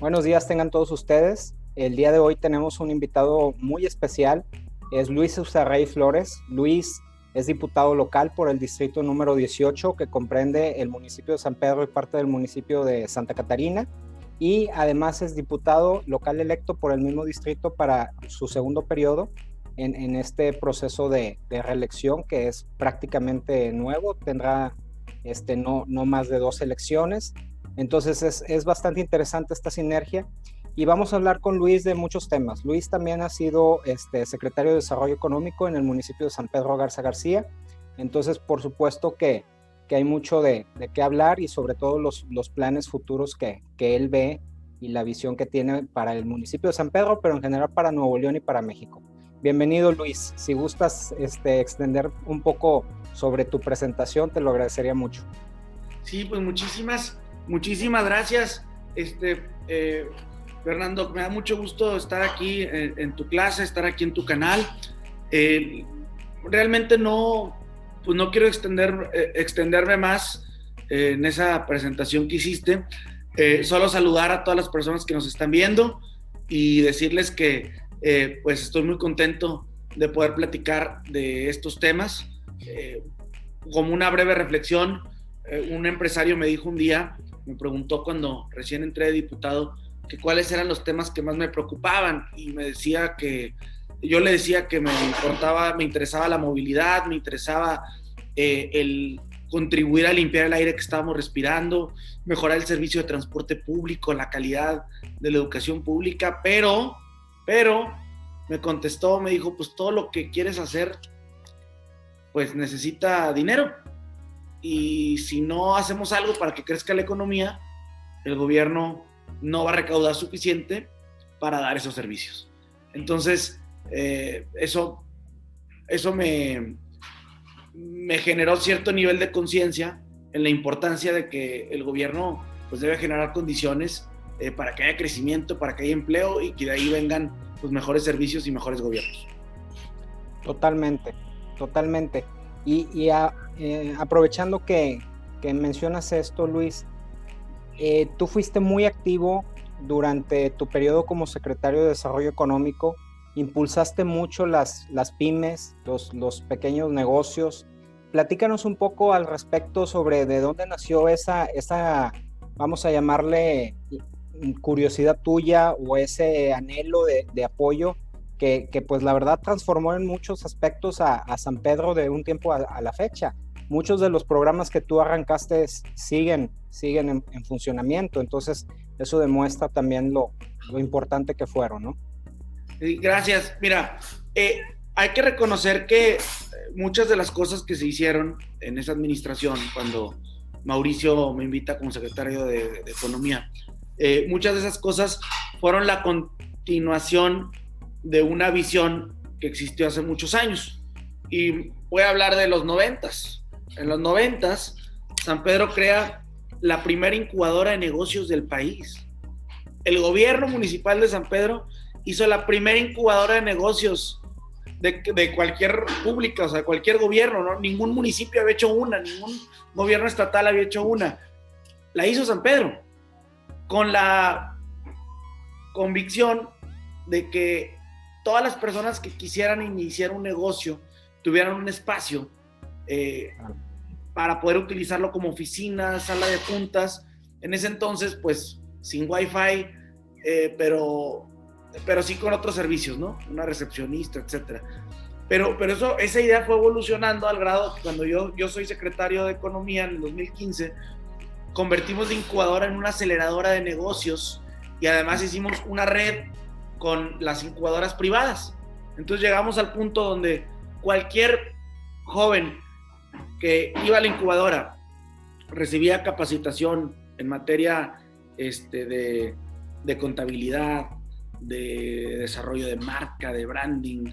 Buenos días tengan todos ustedes. El día de hoy tenemos un invitado muy especial. Es Luis Usarrey Flores. Luis es diputado local por el distrito número 18, que comprende el municipio de San Pedro y parte del municipio de Santa Catarina. Y además es diputado local electo por el mismo distrito para su segundo periodo en este proceso de reelección, que es prácticamente nuevo. Tendrá no más de 2 elecciones. Entonces es bastante interesante esta sinergia y vamos a hablar con Luis de muchos temas. Luis también ha sido secretario de Desarrollo Económico en el municipio de San Pedro Garza García, entonces por supuesto que hay mucho de qué hablar y sobre todo los planes futuros que él ve y la visión que tiene para el municipio de San Pedro, pero en general para Nuevo León y para México. Bienvenido, Luis. Si gustas extender un poco sobre tu presentación, te lo agradecería mucho. Sí, pues muchísimas gracias, Fernando. Me da mucho gusto estar aquí en tu clase, estar aquí en tu canal. Realmente no quiero extenderme más en esa presentación que hiciste. Solo saludar a todas las personas que nos están viendo y decirles que pues estoy muy contento de poder platicar de estos temas. Como una breve reflexión, un empresario me dijo un día, me preguntó cuando recién entré de diputado, que cuáles eran los temas que más me preocupaban, y yo le decía que me interesaba la movilidad, me interesaba el contribuir a limpiar el aire que estábamos respirando, mejorar el servicio de transporte público, la calidad de la educación pública, pero me contestó, me dijo, pues todo lo que quieres hacer, pues necesita dinero. Y si no hacemos algo para que crezca la economía, el gobierno no va a recaudar suficiente para dar esos servicios. Entonces, eso me generó cierto nivel de conciencia en la importancia de que el gobierno pues debe generar condiciones para que haya crecimiento, para que haya empleo y que de ahí vengan pues mejores servicios y mejores gobiernos. Totalmente. Y aprovechando que mencionas esto, Luis, tú fuiste muy activo durante tu periodo como secretario de Desarrollo Económico, impulsaste mucho las pymes, los pequeños negocios. Platícanos un poco al respecto sobre de dónde nació esa vamos a llamarle curiosidad tuya o ese anhelo de apoyo que pues la verdad transformó en muchos aspectos a San Pedro de un tiempo a la fecha. Muchos de los programas que tú arrancaste siguen en funcionamiento, entonces eso demuestra también lo importante que fueron, ¿no? Gracias. Mira, hay que reconocer que muchas de las cosas que se hicieron en esa administración, cuando Mauricio me invita como secretario de Economía, muchas de esas cosas fueron la continuación de una visión que existió hace muchos años. Y voy a hablar de los 90s. En los 90s, San Pedro crea la primera incubadora de negocios del país. El gobierno municipal de San Pedro hizo la primera incubadora de negocios de cualquier pública, o sea, cualquier gobierno, ¿no? Ningún municipio había hecho una, ningún gobierno estatal había hecho una. La hizo San Pedro, con la convicción de que todas las personas que quisieran iniciar un negocio tuvieran un espacio para poder utilizarlo como oficina, sala de juntas. En ese entonces, pues, sin wifi, pero sí con otros servicios, ¿no? Una recepcionista, etcétera. Pero esa idea fue evolucionando al grado que cuando yo soy secretario de Economía en el 2015, convertimos la incubadora en una aceleradora de negocios y además hicimos una red con las incubadoras privadas. Entonces llegamos al punto donde cualquier joven que iba a la incubadora recibía capacitación en materia de contabilidad, de desarrollo de marca, de branding,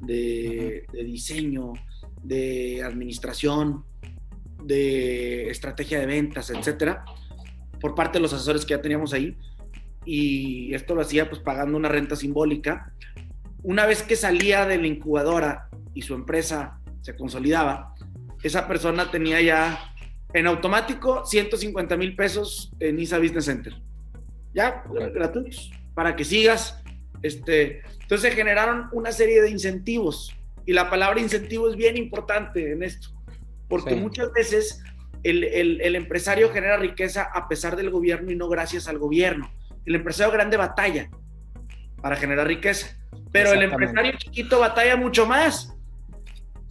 de diseño, de administración, de estrategia de ventas, etcétera, por parte de los asesores que ya teníamos ahí. Y esto lo hacía pues pagando una renta simbólica. Una vez que salía de la incubadora y su empresa se consolidaba, esa persona tenía ya en automático 150,000 pesos en ISA Business Center. ya, Okay. gratuitos, para que sigas. Entonces se generaron una serie de incentivos, y la palabra incentivo es bien importante en esto, porque muchas veces el empresario genera riqueza a pesar del gobierno y no gracias al gobierno. El empresario grande batalla para generar riqueza, pero el empresario chiquito batalla mucho más.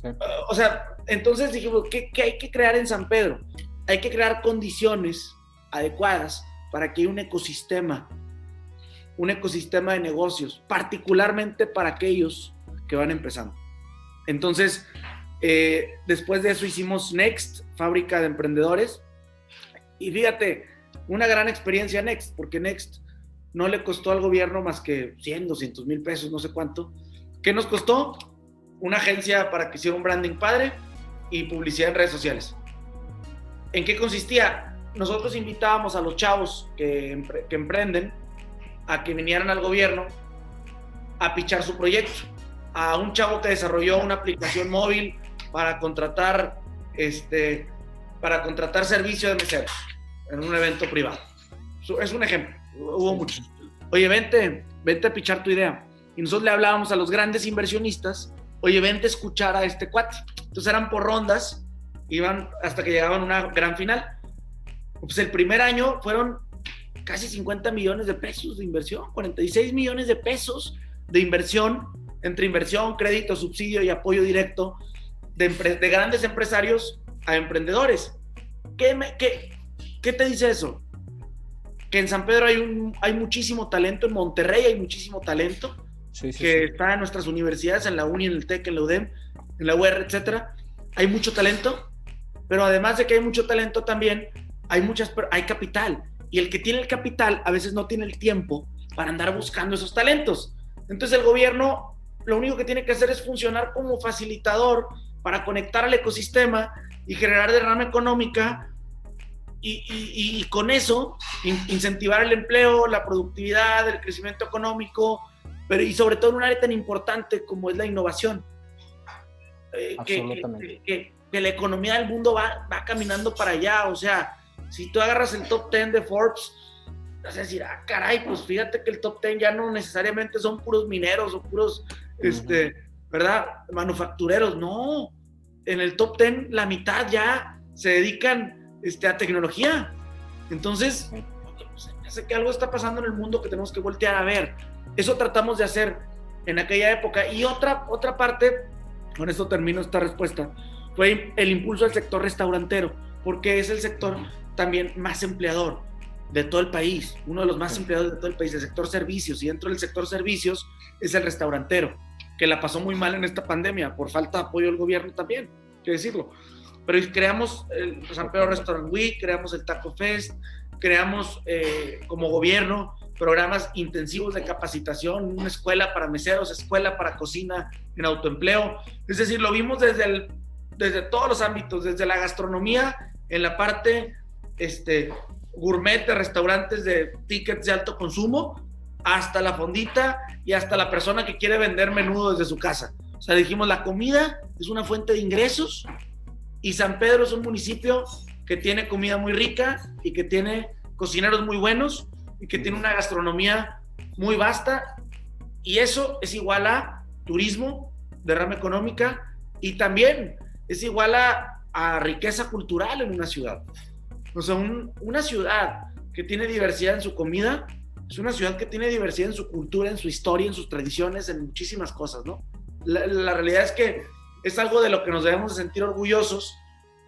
Sí. O sea, entonces dijimos, ¿qué hay que crear en San Pedro? Hay que crear condiciones adecuadas para que haya un ecosistema de negocios, particularmente para aquellos que van empezando. Entonces, después de eso hicimos Next, Fábrica de Emprendedores, y fíjate, una gran experiencia Next, porque Next no le costó al gobierno más que 100, 200 mil pesos, no sé cuánto. ¿Qué nos costó? Una agencia para que hiciera un branding padre y publicidad en redes sociales. ¿En qué consistía? Nosotros invitábamos a los chavos que emprenden a que vinieran al gobierno a pichar su proyecto. A un chavo que desarrolló una aplicación móvil para contratar servicio de meseros en un evento privado. Es un ejemplo, hubo muchos. Oye, vente a pichar tu idea. Y nosotros le hablábamos a los grandes inversionistas, oye, vente a escuchar a este cuate. Entonces eran por rondas, iban hasta que llegaban a una gran final. Pues el primer año fueron casi 50 millones de pesos de inversión, 46 millones de pesos de inversión, entre inversión, crédito, subsidio y apoyo directo de grandes empresarios a emprendedores. ¿Qué te dice eso? Que en San Pedro hay muchísimo talento, en Monterrey hay muchísimo talento, sí. Está en nuestras universidades, en la UNI, en el TEC, en la UDEM, en la UR, etcétera. Hay mucho talento, pero además de que hay mucho talento también hay capital, y el que tiene el capital a veces no tiene el tiempo para andar buscando esos talentos. Entonces el gobierno lo único que tiene que hacer es funcionar como facilitador para conectar al ecosistema y generar derrama económica, y con eso incentivar el empleo, la productividad, el crecimiento económico, pero y sobre todo en un área tan importante como es la innovación. Que la economía del mundo va caminando para allá. O sea, si tú agarras el top 10 de Forbes, vas a decir, caray, pues fíjate que el top 10 ya no necesariamente son puros mineros o puros, ¿verdad? Manufactureros. No, en el top 10 la mitad ya se dedican a tecnología. Entonces, sé que algo está pasando en el mundo que tenemos que voltear a ver. Eso tratamos de hacer en aquella época. Y otra parte, con esto termino esta respuesta, fue el impulso al sector restaurantero, porque es el sector también más empleador de todo el país, uno de los más empleados de todo el país, el sector servicios, y dentro del sector servicios es el restaurantero, que la pasó muy mal en esta pandemia, por falta de apoyo del gobierno también, hay que decirlo. Pero creamos el San Pedro Restaurant Week, creamos el Taco Fest, creamos como gobierno programas intensivos de capacitación, una escuela para meseros, escuela para cocina en autoempleo. Es decir, lo vimos desde todos los ámbitos, desde la gastronomía, en la parte gourmet de restaurantes de tickets de alto consumo, hasta la fondita y hasta la persona que quiere vender menudo desde su casa. O sea, dijimos, la comida es una fuente de ingresos, y San Pedro es un municipio que tiene comida muy rica y que tiene cocineros muy buenos y que tiene una gastronomía muy vasta, y eso es igual a turismo, derrama económica, y también es igual a riqueza cultural en una ciudad. O sea, una ciudad que tiene diversidad en su comida es una ciudad que tiene diversidad en su cultura, en su historia, en sus tradiciones, en muchísimas cosas, ¿no? La realidad es que es algo de lo que nos debemos de sentir orgullosos,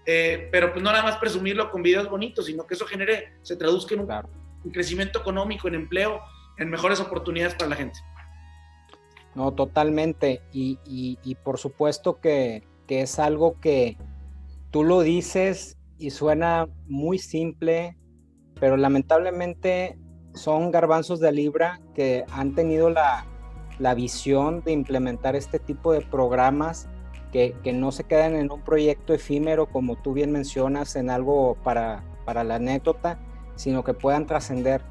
pero pues no nada más presumirlo con videos bonitos, sino que eso se traduzca en un crecimiento económico, en empleo, en mejores oportunidades para la gente. No, totalmente, y por supuesto que es algo que tú lo dices y suena muy simple, pero lamentablemente son garbanzos de libra que han tenido la visión de implementar este tipo de programas que no se quedan en un proyecto efímero, como tú bien mencionas, en algo para la anécdota, sino que puedan trascender.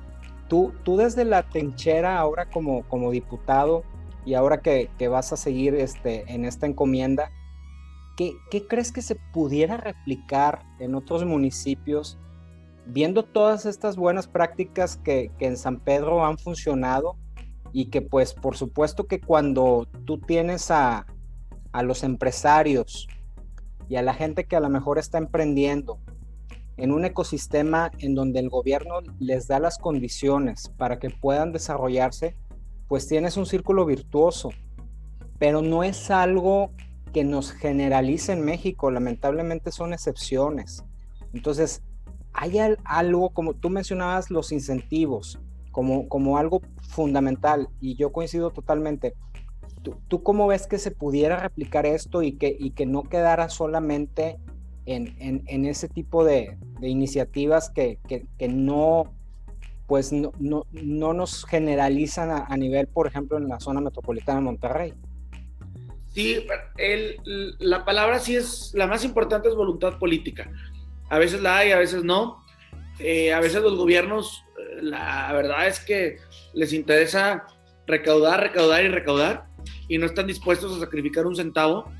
Tú desde la trinchera, ahora como diputado, y ahora que vas a seguir en esta encomienda, ¿qué crees que se pudiera replicar en otros municipios viendo todas estas buenas prácticas que en San Pedro han funcionado, y que pues por supuesto que cuando tú tienes a los empresarios y a la gente que a lo mejor está emprendiendo en un ecosistema en donde el gobierno les da las condiciones para que puedan desarrollarse, pues tienes un círculo virtuoso, pero no es algo que nos generalice en México, lamentablemente son excepciones. Entonces, hay algo, como tú mencionabas, los incentivos, como algo fundamental, y yo coincido totalmente. ¿Tú cómo ves que se pudiera replicar esto y que no quedara solamente en ese tipo de iniciativas que no, pues no nos generalizan a nivel, por ejemplo, en la zona metropolitana de Monterrey? Sí, la palabra sí es, la más importante es voluntad política. A veces la hay, a veces no. A veces los gobiernos, la verdad es que les interesa recaudar y no están dispuestos a sacrificar un centavo.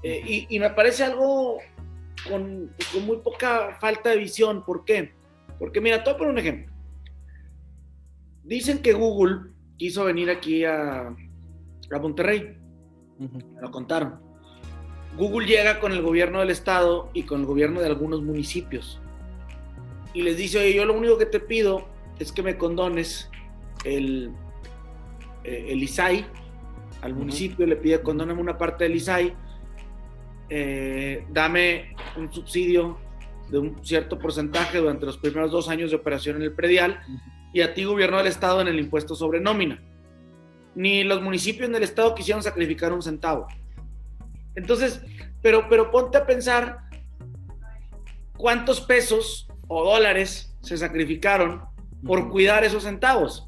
Y me parece algo con muy poca falta de visión. ¿Por qué? Porque mira, te voy a poner un ejemplo. Dicen que Google quiso venir aquí a Monterrey. Me lo contaron. Google llega con el gobierno del estado y con el gobierno de algunos municipios y les dice: oye, yo lo único que te pido es que me condones el ISAI. Al municipio le pide: condóname una parte del ISAI, dame un subsidio de un cierto porcentaje durante los primeros 2 años de operación en el predial, y a ti, gobierno del estado, en el impuesto sobre nómina. Ni los municipios ni el estado quisieron sacrificar un centavo. Entonces, pero ponte a pensar cuántos pesos o dólares se sacrificaron por cuidar esos centavos.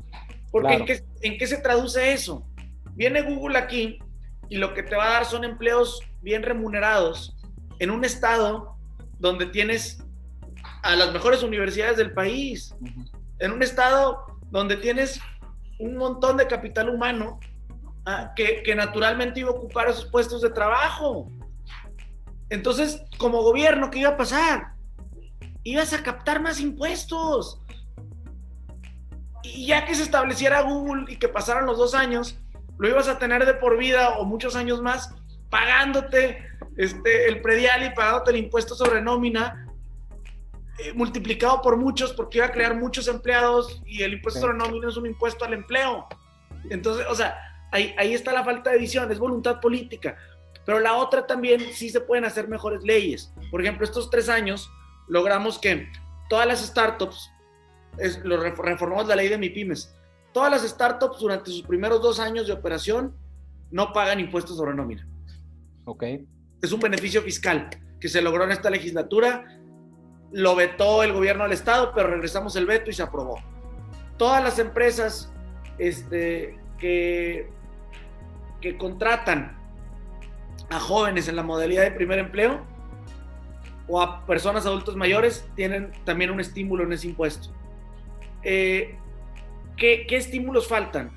Porque claro. ¿En qué se traduce eso? Viene Google aquí y lo que te va a dar son empleos bien remunerados en un estado donde tienes a las mejores universidades del país, en un estado donde tienes un montón de capital humano que naturalmente iba a ocupar esos puestos de trabajo. Entonces, como gobierno, ¿qué iba a pasar? Ibas a captar más impuestos. Y ya que se estableciera Google y que pasaran los 2 años, lo ibas a tener de por vida o muchos años más pagándote el predial y pagándote el impuesto sobre nómina, multiplicado por muchos, porque iba a crear muchos empleados, y el impuesto sobre nómina es un impuesto al empleo. Entonces, o sea, ahí está la falta de visión, es voluntad política. Pero la otra también, sí se pueden hacer mejores leyes. Por ejemplo, estos 3 años logramos que todas las startups, reformamos la ley de MIPYMES, todas las startups durante sus primeros 2 años de operación no pagan impuestos sobre nómina. Ok. Es un beneficio fiscal que se logró en esta legislatura. Lo vetó el gobierno del estado, pero regresamos el veto y se aprobó. Todas las empresas que contratan a jóvenes en la modalidad de primer empleo o a personas adultos mayores tienen también un estímulo en ese impuesto. ¿Qué estímulos faltan?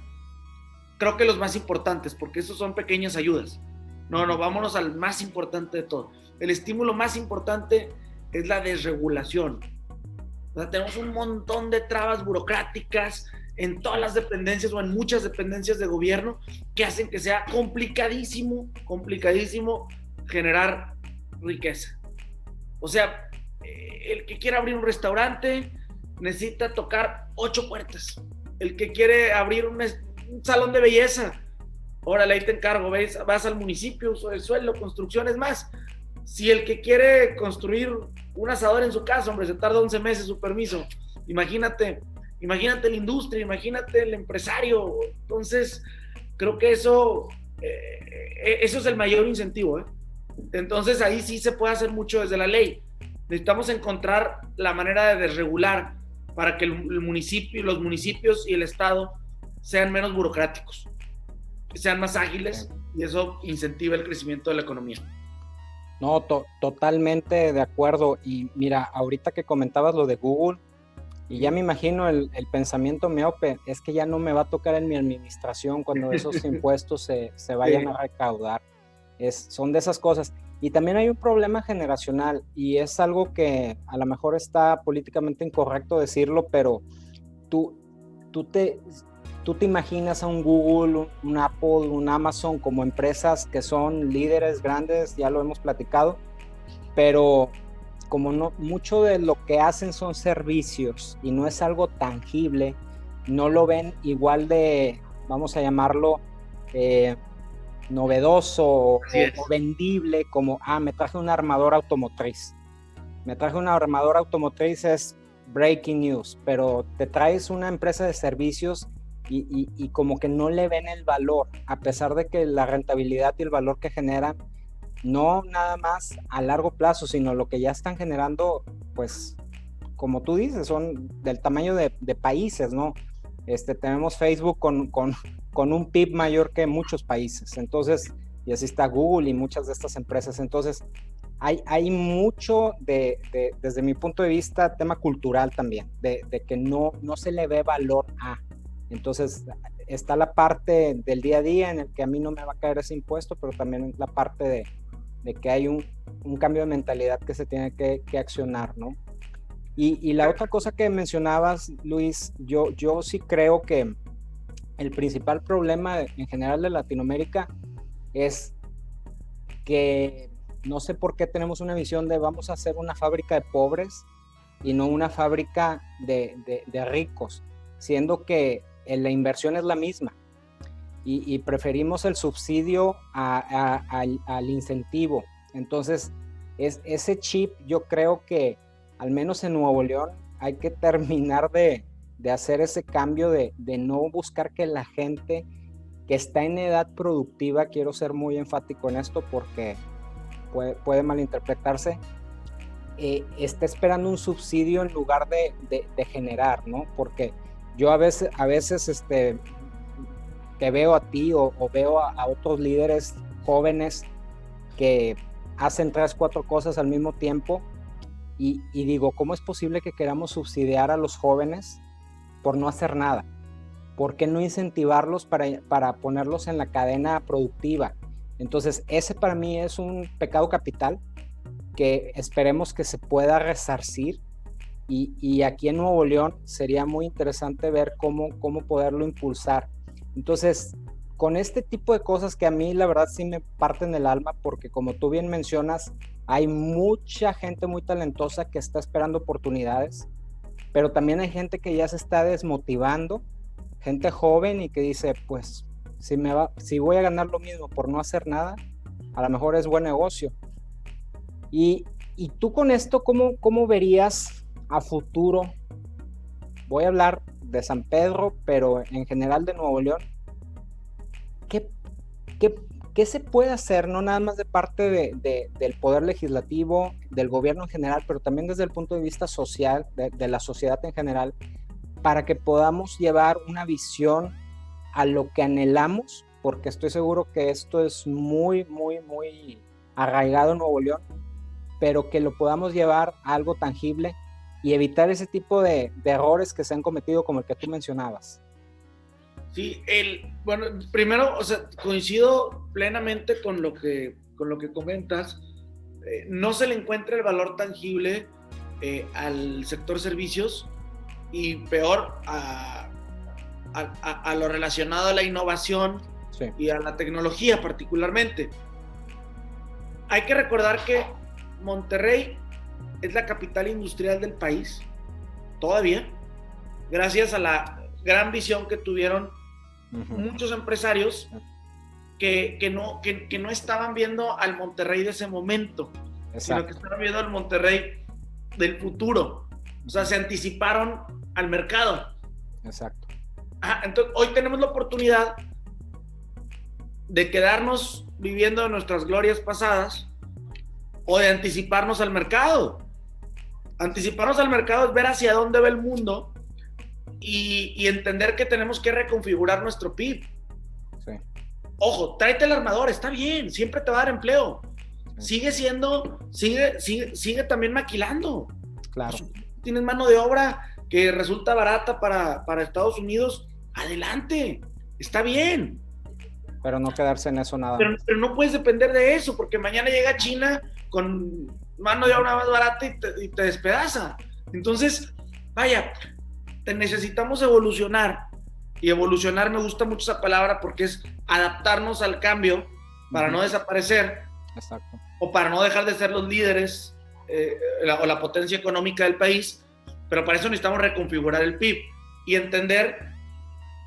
Creo que los más importantes, porque esos son pequeñas ayudas. No, vámonos al más importante de todo. El estímulo más importante es la desregulación. O sea, tenemos un montón de trabas burocráticas en todas las dependencias o en muchas dependencias de gobierno que hacen que sea complicadísimo generar riqueza. O sea, el que quiera abrir un restaurante necesita tocar 8 puertas. El que quiere abrir un salón de belleza, órale, ahí te encargo, vas al municipio, uso del suelo, construcciones más. Si el que quiere construir un asador en su casa, hombre, se tarda 11 meses su permiso. Imagínate la industria, imagínate el empresario. Entonces, creo que eso es el mayor incentivo. Entonces, ahí sí se puede hacer mucho desde la ley. Necesitamos encontrar la manera de desregular para que los municipios y el estado sean menos burocráticos, que sean más ágiles, y eso incentiva el crecimiento de la economía. No, totalmente de acuerdo. Y mira, ahorita que comentabas lo de Google, y ya me imagino el pensamiento miope, es que ya no me va a tocar en mi administración cuando esos impuestos se vayan a recaudar. Son de esas cosas. Y también hay un problema generacional, y es algo que a lo mejor está políticamente incorrecto decirlo, pero tú, tú te, tú te imaginas a un Google, un Apple, un Amazon como empresas que son líderes grandes, ya lo hemos platicado, pero como no, mucho de lo que hacen son servicios y no es algo tangible, no lo ven igual de, vamos a llamarlo, eh, novedoso o vendible como, me traje una armadora automotriz. Me traje una armadora automotriz, es breaking news, pero te traes una empresa de servicios y como que no le ven el valor, a pesar de que la rentabilidad y el valor que generan, no nada más a largo plazo, sino lo que ya están generando, pues, como tú dices, son del tamaño de países, ¿no? Tenemos Facebook con un PIB mayor que muchos países, entonces, y así está Google y muchas de estas empresas, entonces, hay mucho desde mi punto de vista, tema cultural también, de que no se le ve valor a, entonces, está la parte del día a día en el que a mí no me va a caer ese impuesto, pero también la parte de que hay un cambio de mentalidad que se tiene que accionar, ¿no? Y la otra cosa que mencionabas, Luis, yo sí creo que el principal problema en general de Latinoamérica es que no sé por qué tenemos una visión de vamos a hacer una fábrica de pobres y no una fábrica de ricos, siendo que la inversión es la misma y preferimos el subsidio al incentivo. Entonces, ese chip yo creo que al menos en Nuevo León hay que terminar de hacer ese cambio de no buscar que la gente que está en edad productiva, quiero ser muy enfático en esto porque puede malinterpretarse, está esperando un subsidio en lugar de generar, ¿no? Porque yo a veces te veo a ti o veo a otros líderes jóvenes que hacen 3, 4 cosas al mismo tiempo y digo, ¿cómo es posible que queramos subsidiar a los jóvenes por no hacer nada? ¿Por qué no incentivarlos para ponerlos en la cadena productiva? Entonces, ese para mí es un pecado capital que esperemos que se pueda resarcir y aquí en Nuevo León sería muy interesante ver cómo poderlo impulsar. Entonces, con este tipo de cosas que a mí la verdad sí me parten el alma, porque como tú bien mencionas, hay mucha gente muy talentosa que está esperando oportunidades, pero también hay gente que ya se está desmotivando, gente joven y que dice, pues, si voy a ganar lo mismo por no hacer nada, a lo mejor es buen negocio. Y tú con esto, ¿cómo verías a futuro? Voy a hablar de San Pedro, pero en general de Nuevo León. ¿Qué se puede hacer, no nada más de parte del poder legislativo, del gobierno en general, pero también desde el punto de vista social, de la sociedad en general, para que podamos llevar una visión a lo que anhelamos? Porque estoy seguro que esto es muy, muy, muy arraigado en Nuevo León, pero que lo podamos llevar a algo tangible y evitar ese tipo de errores que se han cometido como el que tú mencionabas. Sí, bueno, primero, o sea, coincido plenamente con lo que comentas. No se le encuentra el valor tangible al sector servicios y peor a lo relacionado a la innovación, sí, y a la tecnología particularmente. Hay que recordar que Monterrey es la capital industrial del país, todavía, gracias a la gran visión que tuvieron muchos empresarios que no estaban viendo al Monterrey de ese momento, sino que estaban viendo al Monterrey del futuro. O sea, se anticiparon al mercado. Exacto. Entonces, hoy tenemos la oportunidad de quedarnos viviendo nuestras glorias pasadas o de anticiparnos al mercado. Anticiparnos al mercado es ver hacia dónde va el mundo y entender que tenemos que reconfigurar nuestro PIB. Sí. Ojo, tráete el armador, está bien, siempre te va a dar empleo. Sí. Sigue también maquilando. Claro. Tienes mano de obra que resulta barata para Estados Unidos, adelante, está bien. Pero no quedarse en eso nada Pero, más. pero no puedes depender de eso, porque mañana llega China con mano de obra más barata y te despedaza. Entonces, vaya, necesitamos evolucionar. Y evolucionar, me gusta mucho esa palabra porque es adaptarnos al cambio para no desaparecer. Exacto. O para no dejar de ser los líderes o la potencia económica del país, pero para eso necesitamos reconfigurar el PIB y entender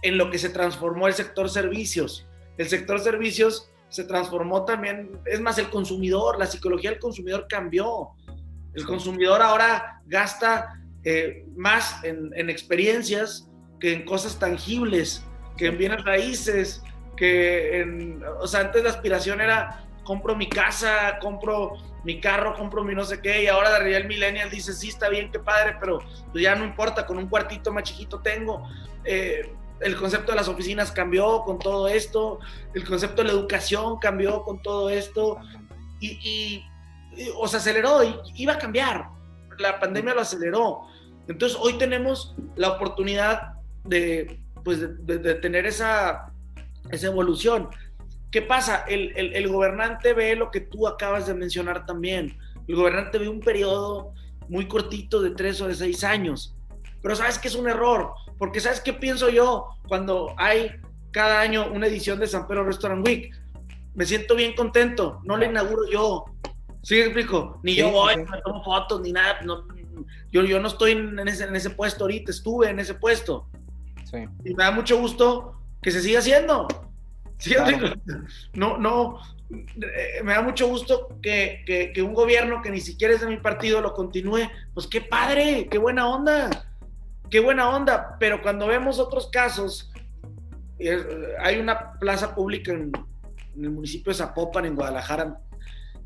en lo que se transformó el sector servicios. El sector servicios se transformó también, es más, el consumidor, la psicología del consumidor cambió. El consumidor ahora gasta más en experiencias que en cosas tangibles, que en bienes raíces, o sea, antes la aspiración era compro mi casa, compro mi carro, compro mi no sé qué, y ahora de realidad el millennial dice, sí, está bien, qué padre, pero pues ya no importa, con un cuartito más chiquito tengo. El concepto de las oficinas cambió con todo esto, el concepto de la educación cambió con todo esto, o se aceleró, y iba a cambiar, la pandemia lo aceleró. Entonces hoy tenemos la oportunidad de tener esa evolución. ¿Qué pasa? El gobernante ve lo que tú acabas de mencionar también. El gobernante ve un periodo muy cortito de 3 o de 6 años. Pero ¿sabes qué es un error? Porque ¿sabes qué pienso yo cuando hay cada año una edición de San Pedro Restaurant Week? Me siento bien contento. No la inauguro yo. ¿Sí me explico? Ni yo voy, me tomo fotos, ni nada. No, yo no estoy en ese puesto ahorita. Estuve en ese puesto. Sí. Y me da mucho gusto que se siga haciendo. ¿Sí? Claro. No, me da mucho gusto que un gobierno que ni siquiera es de mi partido lo continúe. Pues qué padre, qué buena onda, pero cuando vemos otros casos, hay una plaza pública en el municipio de Zapopan, en Guadalajara,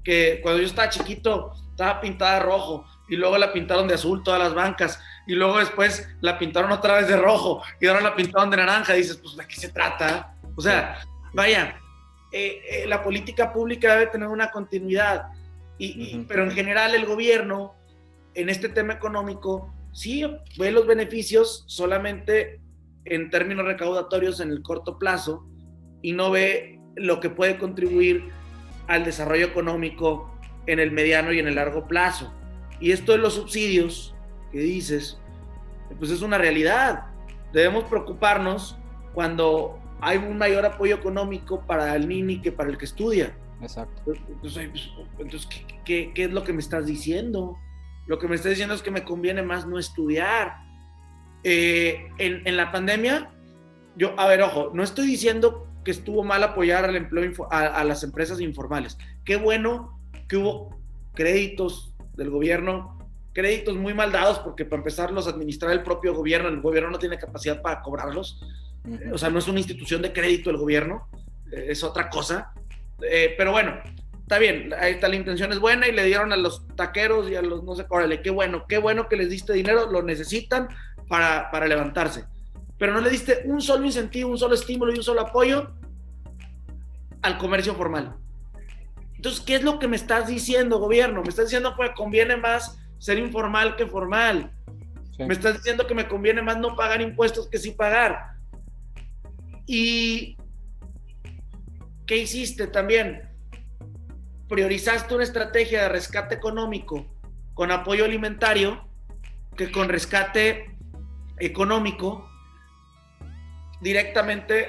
que cuando yo estaba chiquito estaba pintada de rojo, y luego la pintaron de azul todas las bancas, y luego después la pintaron otra vez de rojo, y ahora la pintaron de naranja. Y dices, pues ¿de qué se trata? O sea, vaya, la política pública debe tener una continuidad, pero en general el gobierno, en este tema económico, sí ve los beneficios solamente en términos recaudatorios en el corto plazo, y no ve lo que puede contribuir al desarrollo económico en el mediano y en el largo plazo. Y esto de los subsidios que dices, pues es una realidad. Debemos preocuparnos cuando hay un mayor apoyo económico para el nini que para el que estudia. Exacto. Entonces ¿qué es lo que me estás diciendo? Lo que me estás diciendo es que me conviene más no estudiar. En la pandemia, ojo, no estoy diciendo que estuvo mal apoyar al empleo a las empresas informales. Qué bueno que hubo créditos del gobierno, créditos muy mal dados, porque para empezar los administra el propio gobierno. El gobierno no tiene capacidad para cobrarlos. O sea, no es una institución de crédito el gobierno, es otra cosa. Pero bueno, está bien, ahí está, la intención es buena, y le dieron a los taqueros y a los no sé, órale, qué bueno que les diste dinero, lo necesitan para levantarse. Pero no le diste un solo incentivo, un solo estímulo y un solo apoyo al comercio formal. Entonces, ¿qué es lo que me estás diciendo, gobierno? Me estás diciendo que me conviene más ser informal que formal. Sí. Me estás diciendo que me conviene más no pagar impuestos que sí pagar. ¿Y qué hiciste también? Priorizaste una estrategia de rescate económico con apoyo alimentario que con rescate económico directamente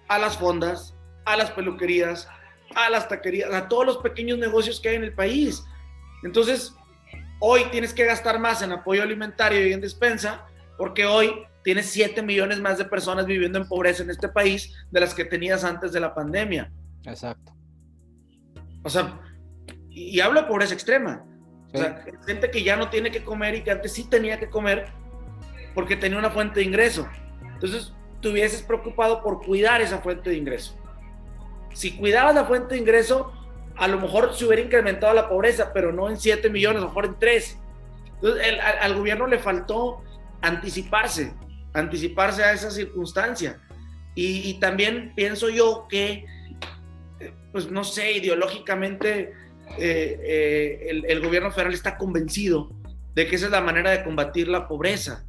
a las fondas, a las peluquerías, a las taquerías, a todos los pequeños negocios que hay en el país. Entonces, hoy tienes que gastar más en apoyo alimentario y en despensa, porque hoy tienes 7 millones más de personas viviendo en pobreza en este país de las que tenías antes de la pandemia. Exacto. O sea, y hablo de pobreza extrema. Sí. O sea, gente que ya no tiene que comer y que antes sí tenía que comer porque tenía una fuente de ingreso. Entonces, te hubieses preocupado por cuidar esa fuente de ingreso. Si cuidabas la fuente de ingreso, a lo mejor se hubiera incrementado la pobreza, pero no en 7 millones, a lo mejor en 3. Entonces, al gobierno le faltó anticiparse a esa circunstancia. Y también pienso yo que, pues no sé, ideológicamente el gobierno federal está convencido de que esa es la manera de combatir la pobreza,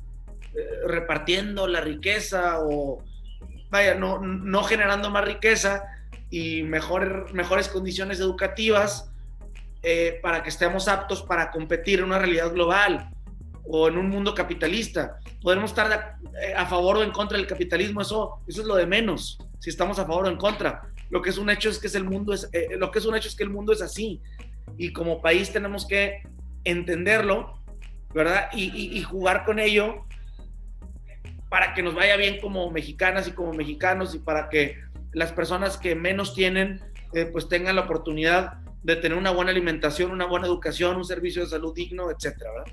repartiendo la riqueza, o vaya, no generando más riqueza, y mejores condiciones educativas para que estemos aptos para competir en una realidad global o en un mundo capitalista. Podemos estar a favor o en contra del capitalismo, eso es lo de menos, si estamos a favor o en contra. Lo que es un hecho es que el mundo es así, y como país tenemos que entenderlo, ¿verdad? Y jugar con ello para que nos vaya bien como mexicanas y como mexicanos, y para que las personas que menos tienen pues tengan la oportunidad de tener una buena alimentación, una buena educación, un servicio de salud digno, etcétera, ¿verdad?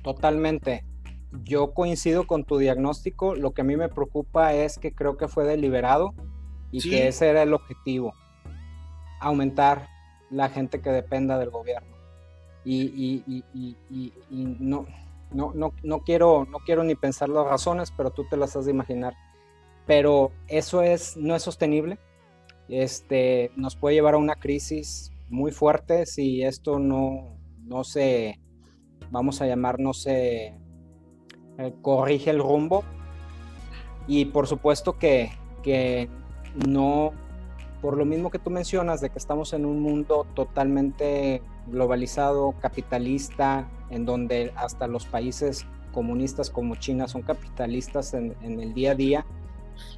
Totalmente. Yo coincido con tu diagnóstico. Lo que a mí me preocupa es que creo que fue deliberado y Sí. que ese era el objetivo, aumentar la gente que dependa del gobierno. Y no quiero ni pensar las razones, pero tú te las has de imaginar. Pero eso no es sostenible. Nos puede llevar a una crisis muy fuerte si esto no se, vamos a llamar, no se corrige el rumbo. Y por supuesto que no, por lo mismo que tú mencionas, de que estamos en un mundo totalmente globalizado, capitalista, en donde hasta los países comunistas como China son capitalistas en el día a día,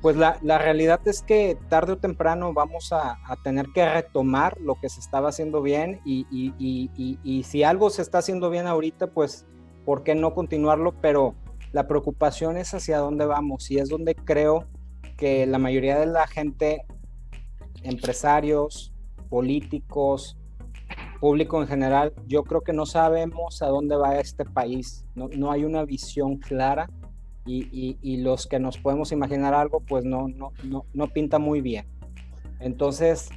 pues la realidad es que tarde o temprano vamos a tener que retomar lo que se estaba haciendo bien, y si algo se está haciendo bien ahorita, pues ¿por qué no continuarlo? Pero la preocupación es hacia dónde vamos, y es donde creo que la mayoría de la gente, empresarios, políticos, público en general, yo creo que no sabemos a dónde va este país, no hay una visión clara, y los que nos podemos imaginar algo, pues no pinta muy bien. Entonces,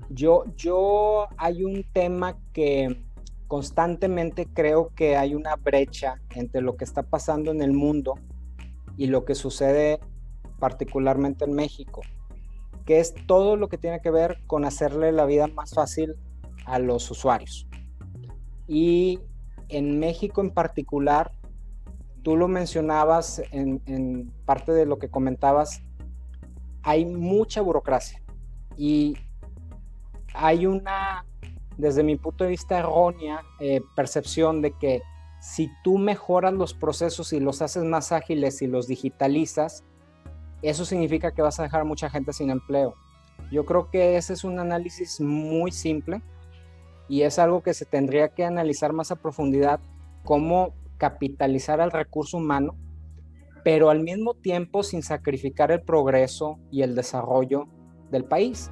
yo hay un tema que constantemente creo que hay una brecha entre lo que está pasando en el mundo y lo que sucede particularmente en México, que es todo lo que tiene que ver con hacerle la vida más fácil a los usuarios. Y en México en particular, tú lo mencionabas en parte de lo que comentabas, hay mucha burocracia y hay una, desde mi punto de vista, errónea percepción de que si tú mejoras los procesos y los haces más ágiles y los digitalizas, eso significa que vas a dejar a mucha gente sin empleo. Yo creo que ese es un análisis muy simple y es algo que se tendría que analizar más a profundidad, cómo capitalizar al recurso humano, pero al mismo tiempo sin sacrificar el progreso y el desarrollo del país.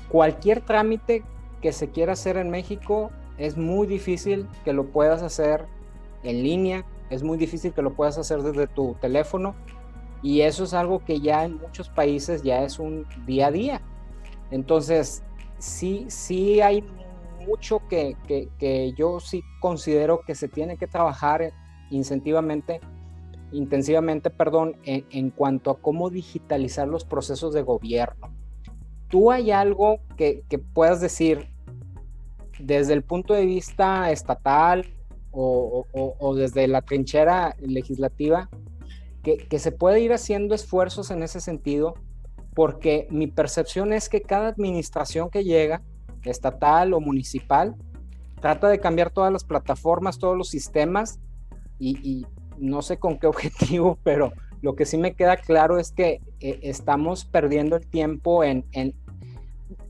Cualquier trámite que se quiera hacer en México es muy difícil que lo puedas hacer en línea, es muy difícil que lo puedas hacer desde tu teléfono, y eso es algo que ya en muchos países ya es un día a día. Entonces, sí hay mucho que yo sí considero que se tiene que trabajar intensivamente, en cuanto a cómo digitalizar los procesos de gobierno. ¿Tú hay algo que puedas decir desde el punto de vista estatal o desde la trinchera legislativa que se puede ir haciendo esfuerzos en ese sentido? Porque mi percepción es que cada administración que llega, estatal o municipal, trata de cambiar todas las plataformas, todos los sistemas, y no sé con qué objetivo, pero lo que sí me queda claro es que estamos perdiendo el tiempo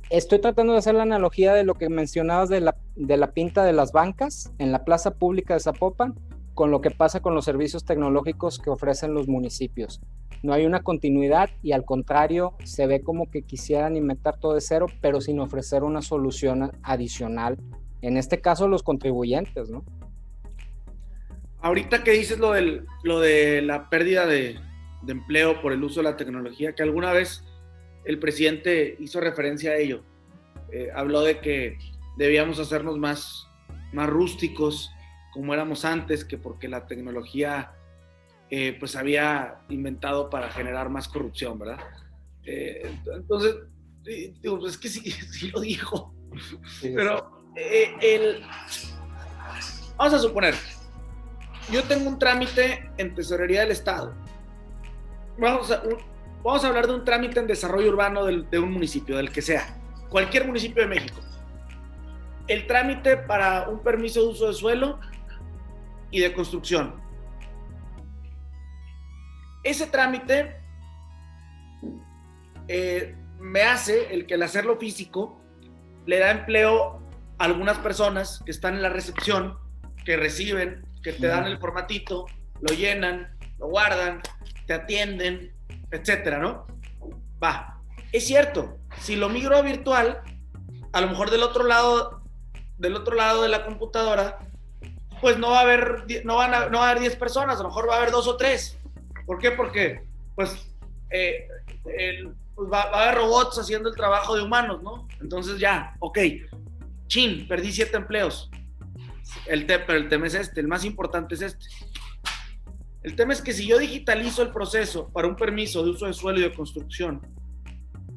estoy tratando de hacer la analogía de lo que mencionabas de la pinta de las bancas en la plaza pública de Zapopan, con lo que pasa con los servicios tecnológicos que ofrecen los municipios. No hay una continuidad y al contrario se ve como que quisieran inventar todo de cero, pero sin ofrecer una solución adicional, en este caso los contribuyentes, ¿no? Ahorita que dices lo de la pérdida de empleo por el uso de la tecnología, que alguna vez el presidente hizo referencia a ello, habló de que debíamos hacernos más rústicos como éramos antes, que porque la tecnología pues había inventado para generar más corrupción, ¿verdad? Entonces, digo, pues es que sí lo dijo, sí, pero vamos a suponer, yo tengo un trámite en Tesorería del Estado, vamos a hablar de un trámite en desarrollo urbano de un municipio, del que sea, cualquier municipio de México. El trámite para un permiso de uso de suelo y de construcción. Ese trámite me hace el que al hacerlo físico le da empleo a algunas personas que están en la recepción, que reciben, que te dan el formatito, lo llenan, lo guardan, te atienden, etcétera, ¿no? Va, es cierto, si lo migro a virtual, a lo mejor del otro lado de la computadora, pues no va a haber 10 personas, a lo mejor va a haber 2 o 3. ¿Por qué? Porque pues va a haber robots haciendo el trabajo de humanos, ¿no? Entonces ya, ok, perdí 7 empleos. Pero el tema es este, el más importante es este. El tema es que si yo digitalizo el proceso para un permiso de uso de suelo y de construcción,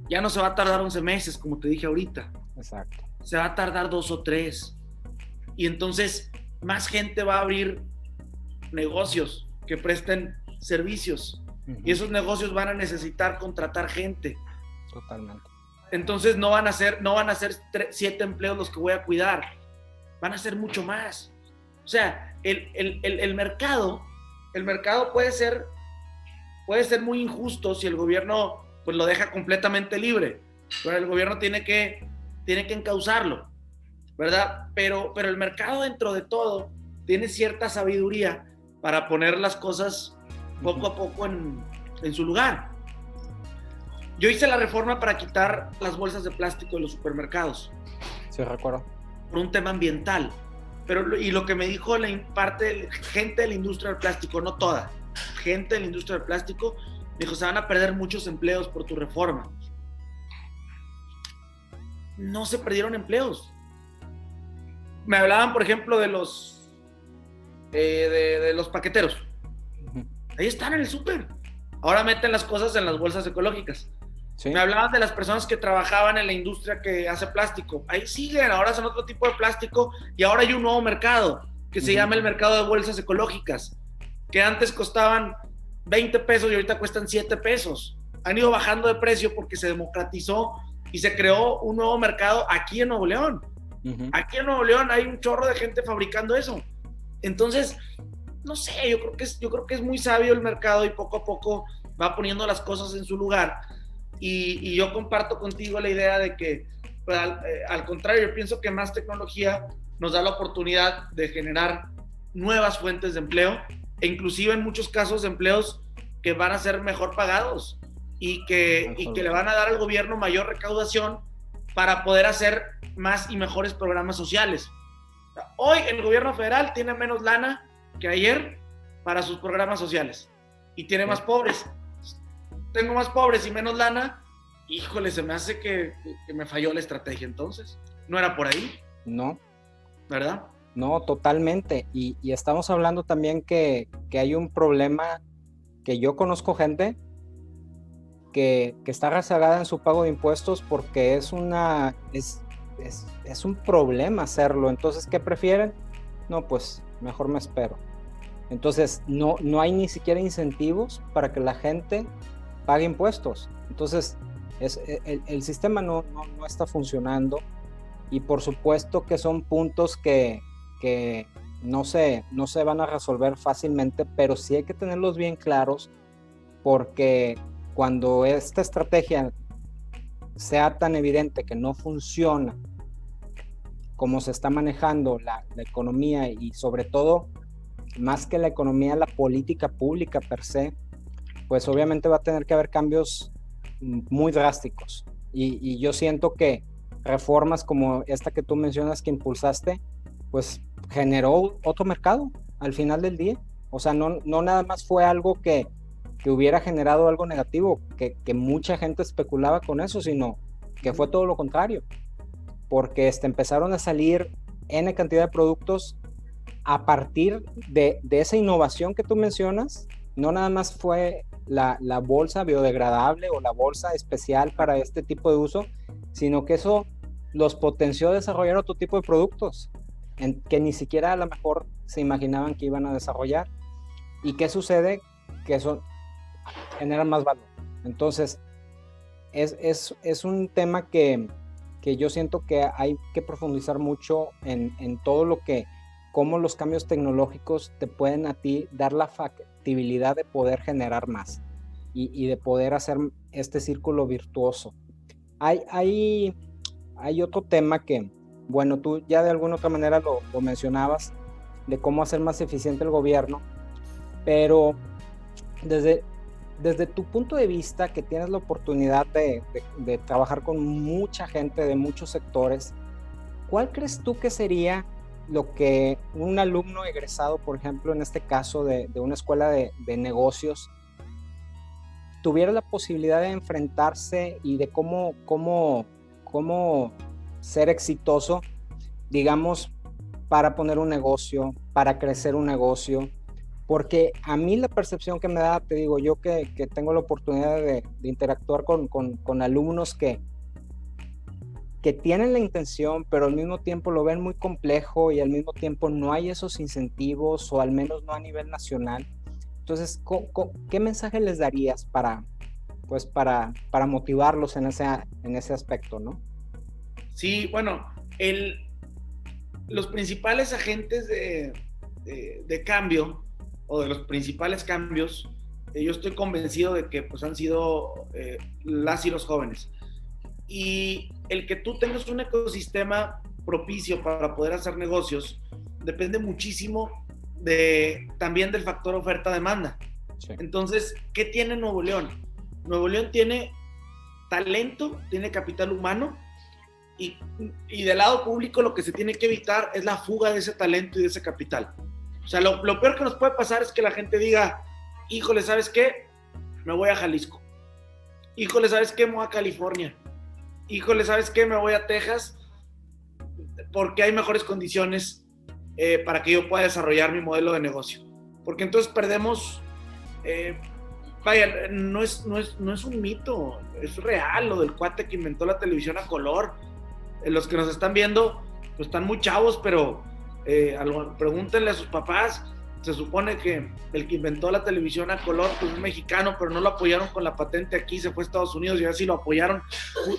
ya no se va a tardar 11 meses, como te dije ahorita. Exacto. Se va a tardar 2 o 3. Y entonces más gente va a abrir negocios que presten servicios. Uh-huh. Y esos negocios van a necesitar contratar gente. Totalmente. Entonces no van a ser 7 empleos los que voy a cuidar. Van a ser mucho más. O sea, el mercado puede ser muy injusto si el gobierno pues lo deja completamente libre. Pero el gobierno tiene que encauzarlo, ¿verdad? Pero el mercado, dentro de todo, tiene cierta sabiduría para poner las cosas poco a poco en su lugar. Yo hice la reforma para quitar las bolsas de plástico de los supermercados. Sí, recuerdo. Por un tema ambiental. Y lo que me dijo gente de la industria del plástico, no toda, gente de la industria del plástico, me dijo, se van a perder muchos empleos por tu reforma. No se perdieron empleos. Me hablaban, por ejemplo, de los paqueteros. Uh-huh. Ahí están en el súper. Ahora meten las cosas en las bolsas ecológicas. Sí. Me hablaban de las personas que trabajaban en la industria que hace plástico. Ahí siguen, ahora son otro tipo de plástico y ahora hay un nuevo mercado que se llama el mercado de bolsas ecológicas, que antes costaban 20 pesos y ahorita cuestan 7 pesos. Han ido bajando de precio porque se democratizó y se creó un nuevo mercado aquí en Nuevo León. Uh-huh. Aquí en Nuevo León hay un chorro de gente fabricando eso. Entonces, no sé, yo creo que es muy sabio el mercado y poco a poco va poniendo las cosas en su lugar. Y yo comparto contigo la idea de que, pues, al contrario, yo pienso que más tecnología nos da la oportunidad de generar nuevas fuentes de empleo, e inclusive en muchos casos empleos que van a ser mejor pagados y que le van a dar al gobierno mayor recaudación para poder hacer más y mejores programas sociales. Hoy el gobierno federal tiene menos lana que ayer para sus programas sociales y tiene más pobres. Tengo más pobres y menos lana, híjole, se me hace que me falló la estrategia entonces. ¿No era por ahí? No. ¿Verdad? No, totalmente. Y estamos hablando también que hay un problema, que yo conozco gente que está rezagada en su pago de impuestos porque es un problema hacerlo. Entonces, ¿qué prefieren? No, pues mejor me espero. Entonces, no hay ni siquiera incentivos para que la gente pague impuestos. Entonces, el sistema no está funcionando, y por supuesto que son puntos que no se van a resolver fácilmente, pero sí hay que tenerlos bien claros, porque cuando esta estrategia sea tan evidente que no funciona como se está manejando la economía, y sobre todo, más que la economía, la política pública per se, pues obviamente va a tener que haber cambios muy drásticos. Y yo siento que reformas como esta que tú mencionas que impulsaste, pues generó otro mercado al final del día. O sea, no nada más fue algo que hubiera generado algo negativo, que mucha gente especulaba con eso, sino que fue todo lo contrario. Porque empezaron a salir N cantidad de productos a partir de esa innovación que tú mencionas. No nada más fue la bolsa biodegradable o la bolsa especial para este tipo de uso, sino que eso los potenció a desarrollar otro tipo de productos que ni siquiera a lo mejor se imaginaban que iban a desarrollar. ¿Y qué sucede? Que eso genera más valor. Entonces, es un tema que yo siento que hay que profundizar mucho en todo lo que, cómo los cambios tecnológicos te pueden a ti dar la factibilidad de poder generar más y de poder hacer este círculo virtuoso. Hay otro tema que, bueno, tú ya de alguna otra manera lo mencionabas, de cómo hacer más eficiente el gobierno, pero desde tu punto de vista, que tienes la oportunidad de trabajar con mucha gente de muchos sectores, ¿cuál crees tú que sería lo que un alumno egresado, por ejemplo, en este caso de una escuela de negocios, tuviera la posibilidad de enfrentarse y de cómo ser exitoso, digamos, para poner un negocio, para crecer un negocio? Porque a mí la percepción que me da, te digo, yo que tengo la oportunidad de interactuar con alumnos que tienen la intención, pero al mismo tiempo lo ven muy complejo y al mismo tiempo no hay esos incentivos, o al menos no a nivel nacional. Entonces, ¿qué mensaje les darías para motivarlos en ese aspecto, ¿no? Sí, bueno, los principales agentes de cambio, o de los principales cambios, yo estoy convencido de que pues, han sido las y los jóvenes. Y el que tú tengas un ecosistema propicio para poder hacer negocios depende muchísimo también del factor oferta-demanda. Sí. Entonces, ¿qué tiene Nuevo León? Nuevo León tiene talento, tiene capital humano, y del lado público lo que se tiene que evitar es la fuga de ese talento y de ese capital. O sea, lo peor que nos puede pasar es que la gente diga, híjole, ¿sabes qué? Me voy a Jalisco. Híjole, ¿sabes qué? Me voy a California. Híjole, ¿sabes qué? Me voy a Texas porque hay mejores condiciones para que yo pueda desarrollar mi modelo de negocio. Porque entonces perdemos, vaya, no es un mito, es real lo del cuate que inventó la televisión a color. Los que nos están viendo pues están muy chavos, pero pregúntenle a sus papás. Se supone que el que inventó la televisión a color pues es mexicano, pero no lo apoyaron con la patente aquí, se fue a Estados Unidos y ahora sí lo apoyaron.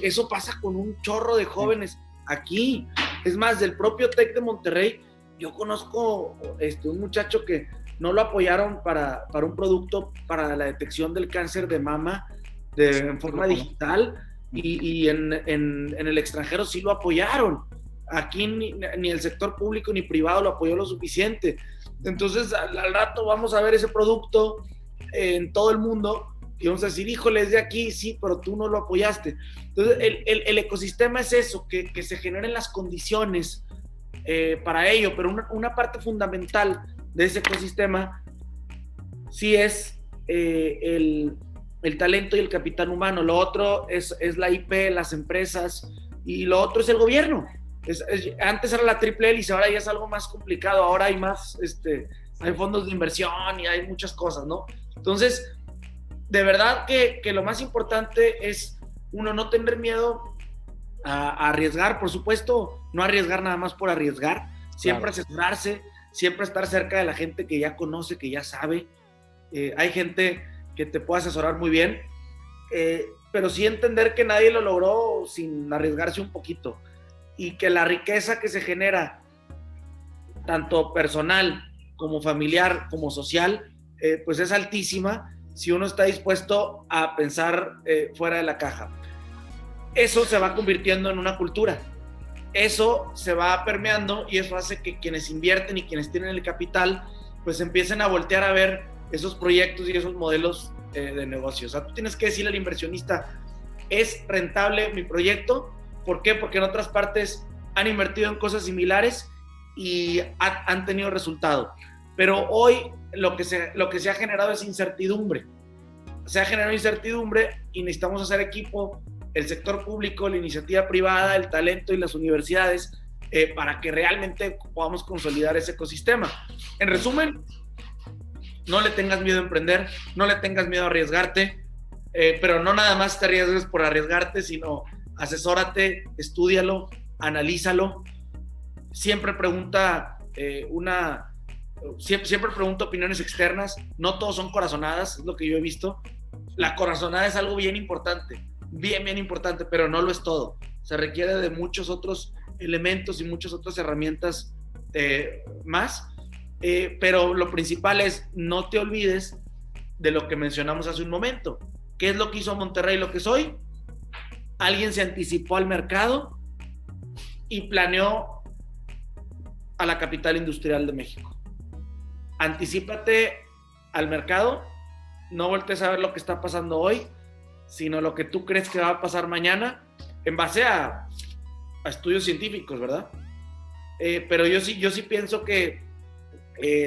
Eso pasa con un chorro de jóvenes aquí. Es más, del propio TEC de Monterrey, yo conozco un muchacho que no lo apoyaron para un producto para la detección del cáncer de mama en forma digital, y en el extranjero sí lo apoyaron. Aquí ni el sector público ni privado lo apoyó lo suficiente. Entonces al rato vamos a ver ese producto en todo el mundo y vamos a decir, híjole, es de aquí, sí, pero tú no lo apoyaste. Entonces el ecosistema es eso, que se generen las condiciones para ello, pero una parte fundamental de ese ecosistema sí es el talento y el capital humano. Lo otro es la IP, las empresas, y lo otro es el gobierno. Antes era la triple hélice, ahora ya es algo más complicado, ahora hay más, hay fondos de inversión y hay muchas cosas, ¿no? Entonces, de verdad que lo más importante es, uno, no tener miedo a arriesgar, por supuesto, no arriesgar nada más por arriesgar, siempre asesorarse, siempre estar cerca de la gente que ya conoce, que ya sabe. Hay gente que te puede asesorar muy bien, pero sí entender que nadie lo logró sin arriesgarse un poquito, y que la riqueza que se genera, tanto personal como familiar como social, pues es altísima si uno está dispuesto a pensar fuera de la caja. Eso se va convirtiendo en una cultura, eso se va permeando, y eso hace que quienes invierten y quienes tienen el capital pues empiecen a voltear a ver esos proyectos y esos modelos de negocio. O sea, tú tienes que decirle al inversionista, ¿es rentable mi proyecto? ¿Por qué? Porque en otras partes han invertido en cosas similares y han tenido resultado. Pero hoy lo que se ha generado es incertidumbre. Se ha generado incertidumbre y necesitamos hacer equipo, el sector público, la iniciativa privada, el talento y las universidades, para que realmente podamos consolidar ese ecosistema. En resumen, no le tengas miedo a emprender, no le tengas miedo a arriesgarte, pero no nada más te arriesgues por arriesgarte, sino asesórate, estúdialo, analízalo. Siempre pregunta siempre pregunta opiniones externas. No todos son corazonadas, es lo que yo he visto. La corazonada es algo bien importante, bien importante, pero no lo es todo. Se requiere de muchos otros elementos y muchas otras herramientas más, pero lo principal es no te olvides de lo que mencionamos hace un momento. ¿Qué es lo que hizo Monterrey lo que soy? Alguien se anticipó al mercado y planeó a la capital industrial de México. Anticípate al mercado, no voltees a ver lo que está pasando hoy, sino lo que tú crees que va a pasar mañana en base a estudios científicos, ¿verdad? Pero yo sí pienso que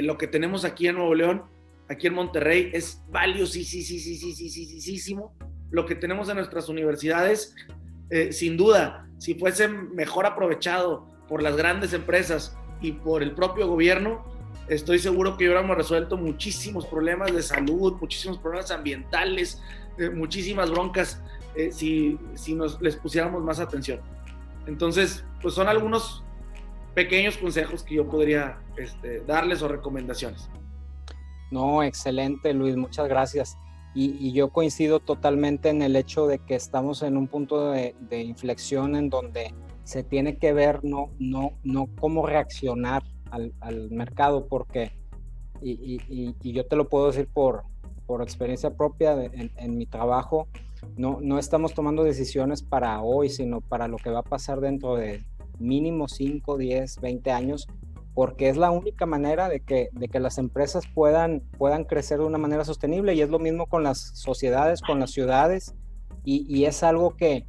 lo que tenemos aquí en Nuevo León, aquí en Monterrey, es valiosísimo. Lo que tenemos en nuestras universidades, sin duda, si fuese mejor aprovechado por las grandes empresas y por el propio gobierno, estoy seguro que hubiéramos resuelto muchísimos problemas de salud, muchísimos problemas ambientales, muchísimas broncas, si les pusiéramos más atención. Entonces, pues son algunos pequeños consejos que yo podría darles o recomendaciones. No, excelente, Luis, muchas gracias. Y yo coincido totalmente en el hecho de que estamos en un punto de inflexión en donde se tiene que ver no cómo reaccionar al mercado, porque, y yo te lo puedo decir por experiencia propia en mi trabajo, no estamos tomando decisiones para hoy, sino para lo que va a pasar dentro de mínimo 5, 10, 20 años, porque es la única manera de que las empresas puedan crecer de una manera sostenible, y es lo mismo con las sociedades, con las ciudades, y es algo que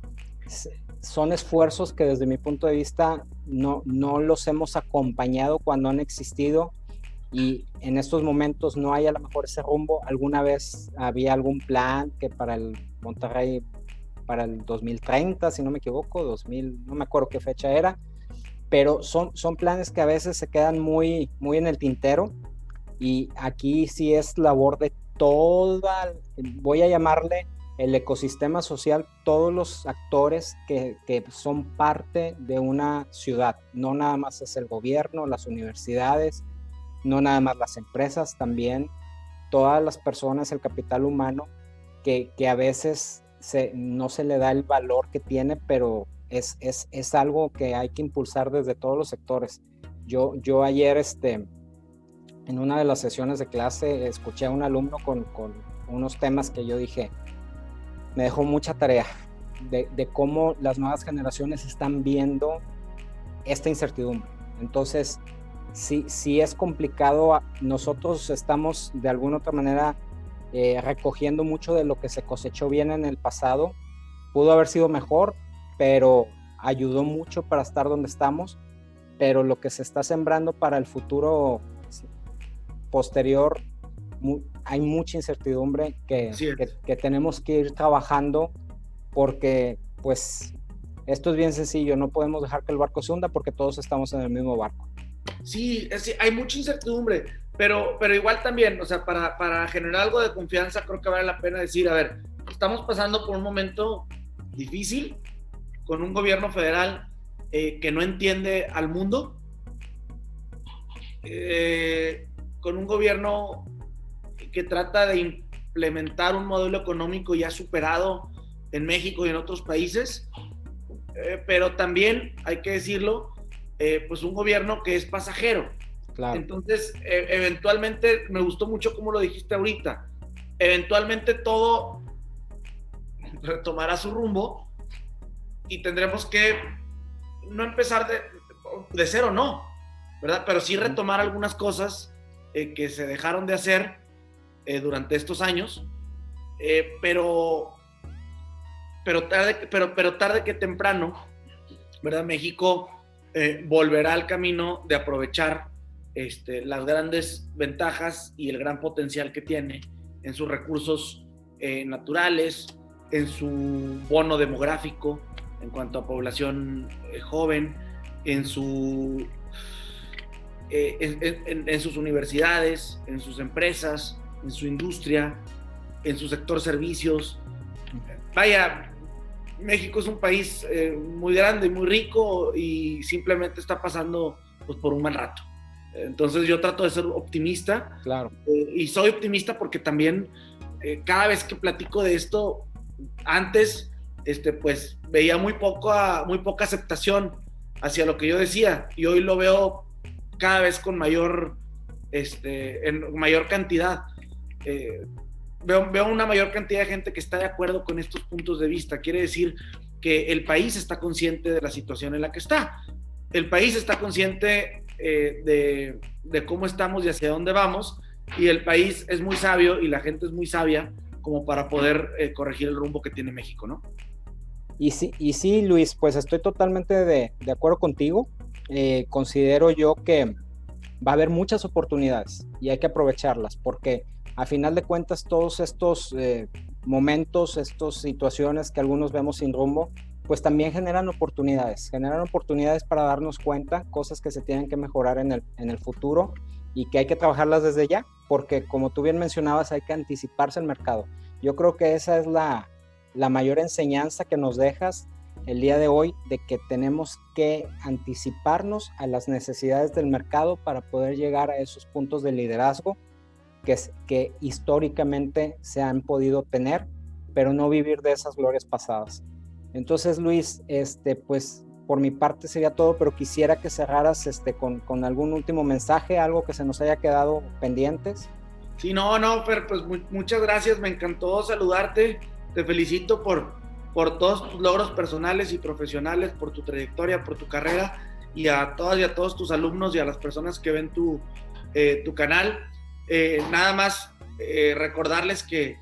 son esfuerzos que desde mi punto de vista no los hemos acompañado cuando han existido, y en estos momentos no hay a lo mejor ese rumbo. Alguna vez había algún plan que para el Monterrey, para el 2030, si no me equivoco, 2000, no me acuerdo qué fecha era, pero son planes que a veces se quedan muy en el tintero, y aquí sí es labor de toda, voy a llamarle el ecosistema social, todos los actores que son parte de una ciudad. No nada más es el gobierno, las universidades, no nada más las empresas, también todas las personas, el capital humano, que a veces no se le da el valor que tiene, pero es algo que hay que impulsar desde todos los sectores. Yo ayer en una de las sesiones de clase escuché a un alumno con unos temas que yo dije, me dejó mucha tarea de cómo las nuevas generaciones están viendo esta incertidumbre. Entonces, sí es complicado. Nosotros estamos de alguna otra manera recogiendo mucho de lo que se cosechó bien en el pasado. Pudo haber sido mejor, pero ayudó mucho para estar donde estamos. Pero lo que se está sembrando para el futuro posterior, hay mucha incertidumbre que tenemos que ir trabajando, porque pues esto es bien sencillo, no podemos dejar que el barco se hunda porque todos estamos en el mismo barco. Sí, hay mucha incertidumbre, pero igual también, o sea, para generar algo de confianza, creo que vale la pena decir, a ver, estamos pasando por un momento difícil, con un gobierno federal que no entiende al mundo, con un gobierno que trata de implementar un modelo económico ya superado en México y en otros países, pero también, hay que decirlo, pues un gobierno que es pasajero. Claro. Entonces, eventualmente, me gustó mucho como lo dijiste ahorita, eventualmente todo retomará su rumbo y tendremos que no empezar de cero, no, ¿verdad? Pero sí retomar algunas cosas que se dejaron de hacer durante estos años, pero tarde que temprano, ¿verdad? México volverá al camino de aprovechar las grandes ventajas y el gran potencial que tiene en sus recursos naturales, en su bono demográfico en cuanto a población joven, en sus universidades, en sus empresas, en su industria, en su sector servicios. Vaya, México es un país muy grande, muy rico, y simplemente está pasando pues, por un mal rato. Entonces yo trato de ser optimista. Claro. Y soy optimista porque también cada vez que platico de esto, antes, pues veía muy poca aceptación hacia lo que yo decía, y hoy lo veo cada vez con en mayor cantidad. Veo una mayor cantidad de gente que está de acuerdo con estos puntos de vista. Quiere decir que el país está consciente de la situación en la que está. El país está consciente de cómo estamos y hacia dónde vamos, y el país es muy sabio y la gente es muy sabia como para poder corregir el rumbo que tiene México, ¿no? Y sí, Luis, pues estoy totalmente de acuerdo contigo. Considero yo que va a haber muchas oportunidades y hay que aprovecharlas, porque a final de cuentas todos estos momentos, estas situaciones que algunos vemos sin rumbo, pues también generan oportunidades para darnos cuenta, cosas que se tienen que mejorar en el futuro y que hay que trabajarlas desde ya, porque como tú bien mencionabas, hay que anticiparse al mercado. Yo creo que esa es la mayor enseñanza que nos dejas el día de hoy, de que tenemos que anticiparnos a las necesidades del mercado para poder llegar a esos puntos de liderazgo que históricamente se han podido tener, pero no vivir de esas glorias pasadas. Entonces, Luis, pues por mi parte sería todo, pero quisiera que cerraras con algún último mensaje, algo que se nos haya quedado pendientes. Sí, no, Fer, pues muchas gracias, me encantó saludarte, te felicito por todos tus logros personales y profesionales, por tu trayectoria, por tu carrera, y a todas y a todos tus alumnos y a las personas que ven tu canal. Nada más recordarles que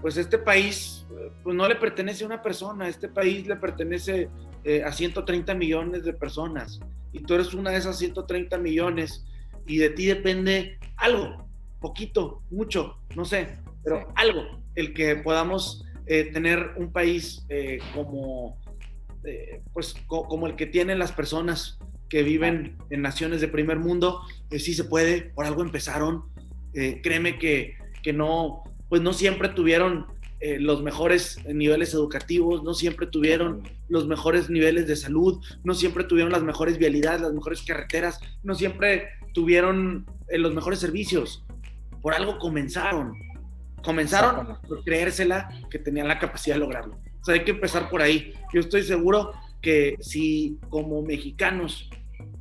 pues este país pues no le pertenece a una persona, este país le pertenece a 130 millones de personas, y tú eres una de esas 130 millones, y de ti depende algo, poquito, mucho, no sé, pero sí, algo, el que podamos tener un país como el que tienen las personas que viven en naciones de primer mundo. Sí se puede, por algo empezaron. Créeme que no, pues no siempre tuvieron los mejores niveles educativos, no siempre tuvieron los mejores niveles de salud, no siempre tuvieron las mejores vialidades, las mejores carreteras, no siempre tuvieron los mejores servicios. Por algo comenzaron por creérsela que tenían la capacidad de lograrlo. O sea, hay que empezar por ahí. Yo estoy seguro que si como mexicanos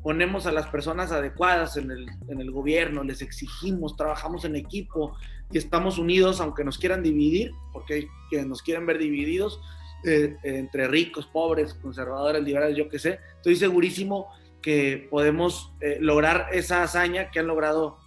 ponemos a las personas adecuadas en el gobierno, les exigimos, trabajamos en equipo y estamos unidos, aunque nos quieran dividir, porque hay quienes nos quieren ver divididos, entre ricos, pobres, conservadores, liberales, yo qué sé, estoy segurísimo que podemos lograr esa hazaña que han logrado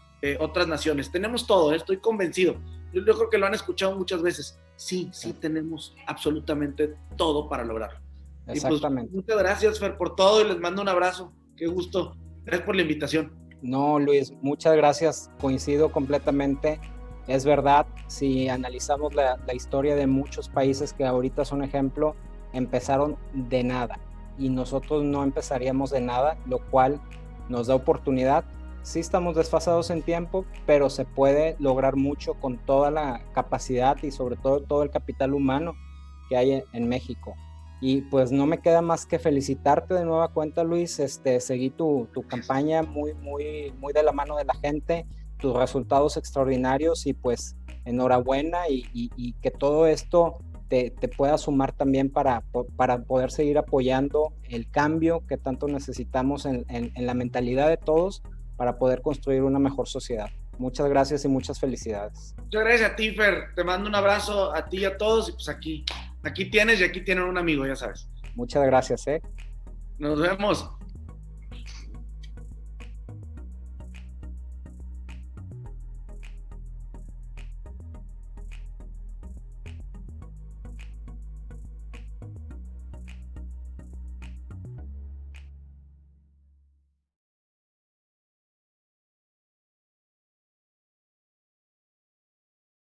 otras naciones. Tenemos todo, estoy convencido. Yo creo que lo han escuchado muchas veces. Sí tenemos absolutamente todo para lograrlo. Exactamente. Y pues, muchas gracias, Fer, por todo, y les mando un abrazo. Qué gusto. Gracias por la invitación. No, Luis, muchas gracias. Coincido completamente. Es verdad, si analizamos la historia de muchos países que ahorita son ejemplo, empezaron de nada, y nosotros no empezaríamos de nada, lo cual nos da oportunidad. Sí estamos desfasados en tiempo, pero se puede lograr mucho con toda la capacidad y sobre todo el capital humano que hay en México. Y pues no me queda más que felicitarte de nueva cuenta, Luis. Seguí tu campaña muy de la mano de la gente, tus resultados extraordinarios, y pues enhorabuena, y que todo esto te pueda sumar también para poder seguir apoyando el cambio que tanto necesitamos en la mentalidad de todos, para poder construir una mejor sociedad. Muchas gracias y muchas felicidades. Muchas gracias a ti, Fer. Te mando un abrazo a ti y a todos, y pues aquí tienes, y aquí tienen un amigo, ya sabes. Muchas gracias. Nos vemos.